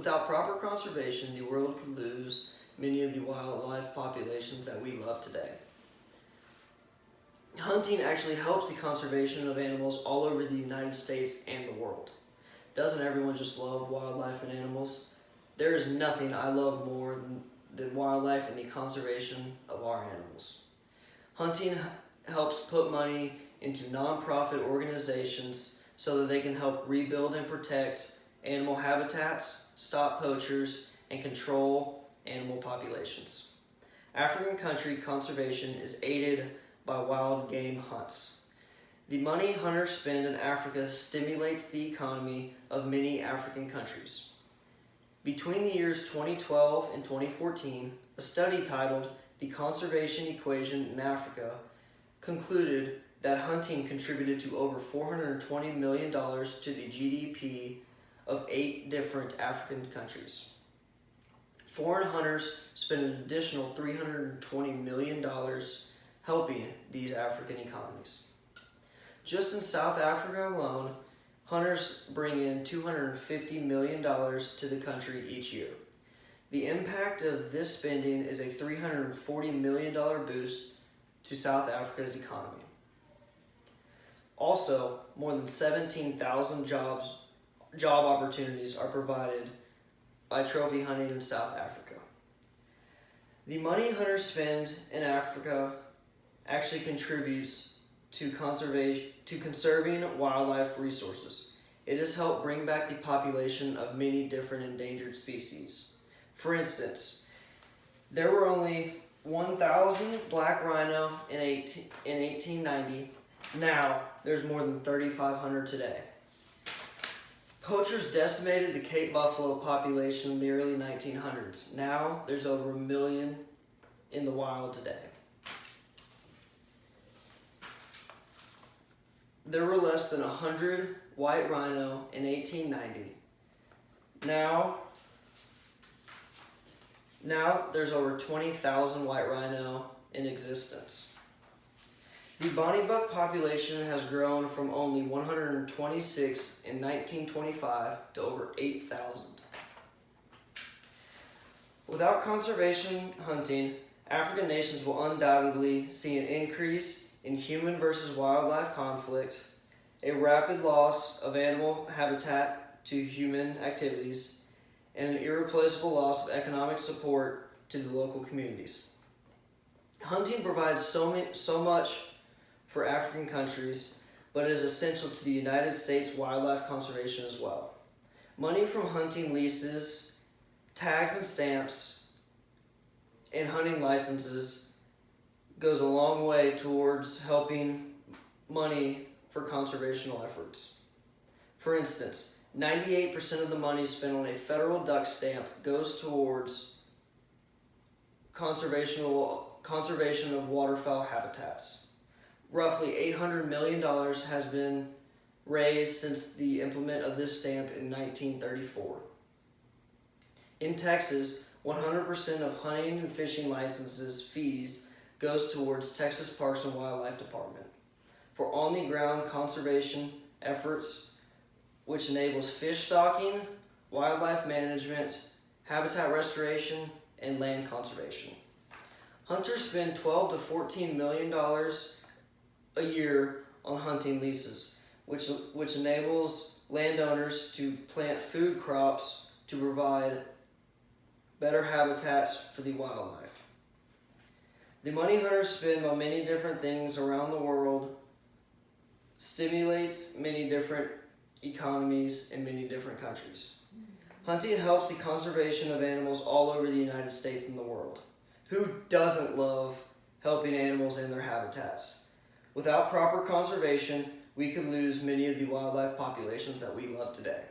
Without proper conservation, the world could lose many of the wildlife populations that we love today. Hunting actually helps the conservation of animals all over the United States and the world. Doesn't everyone just love wildlife and animals? There is nothing I love more than wildlife and the conservation of our animals. Hunting helps put money into nonprofit organizations so that they can help rebuild and protect animal habitats, stop poachers, and control animal populations. African country conservation is aided by wild game hunts. The money hunters spend in Africa stimulates the economy of many African countries. Between the years 2012 and 2014, a study titled "The Conservation Equation in Africa" concluded that hunting contributed to over $420 million to the GDP of 8 different African countries. Foreign hunters spend an additional $320 million helping these African economies. Just in South Africa alone, hunters bring in $250 million to the country each year. The impact of this spending is a $340 million boost to South Africa's economy. Also, more than 17,000 job opportunities are provided by trophy hunting in South Africa. The money hunters spend in Africa actually contributes to conserving wildlife resources. It has helped bring back the population of many different endangered species. For instance, there were only 1,000 black rhino in 1890. Now, there's more than 3,500 today. Poachers decimated the Cape buffalo population in the early 1900s. Now, there's over 1 million in the wild today. There were less than 100 white rhino in 1890. Now there's over 20,000 white rhino in existence. The Bonnie buck population has grown from only 126 in 1925 to over 8,000. Without conservation hunting, African nations will undoubtedly see an increase in human versus wildlife conflict, a rapid loss of animal habitat to human activities, and an irreplaceable loss of economic support to the local communities. Hunting provides so much for African countries, but it is essential to the United States wildlife conservation as well. Money from hunting leases, tags and stamps, and hunting licenses goes a long way towards helping money for conservational efforts. For instance, 98% of the money spent on a federal duck stamp goes towards conservation of waterfowl habitats. Roughly $800 million has been raised since the implement of this stamp in 1934. In Texas, 100% of hunting and fishing licenses fees goes towards Texas Parks and Wildlife Department for on-the-ground conservation efforts, which enables fish stocking, wildlife management, habitat restoration, and land conservation. Hunters spend $12 to $14 million a year on hunting leases, which enables landowners to plant food crops to provide better habitats for the wildlife. The money hunters spend on many different things around the world stimulates many different economies in many different countries. Hunting helps the conservation of animals all over the United States and the world. Who doesn't love helping animals in their habitats? Without proper conservation, we could lose many of the wildlife populations that we love today.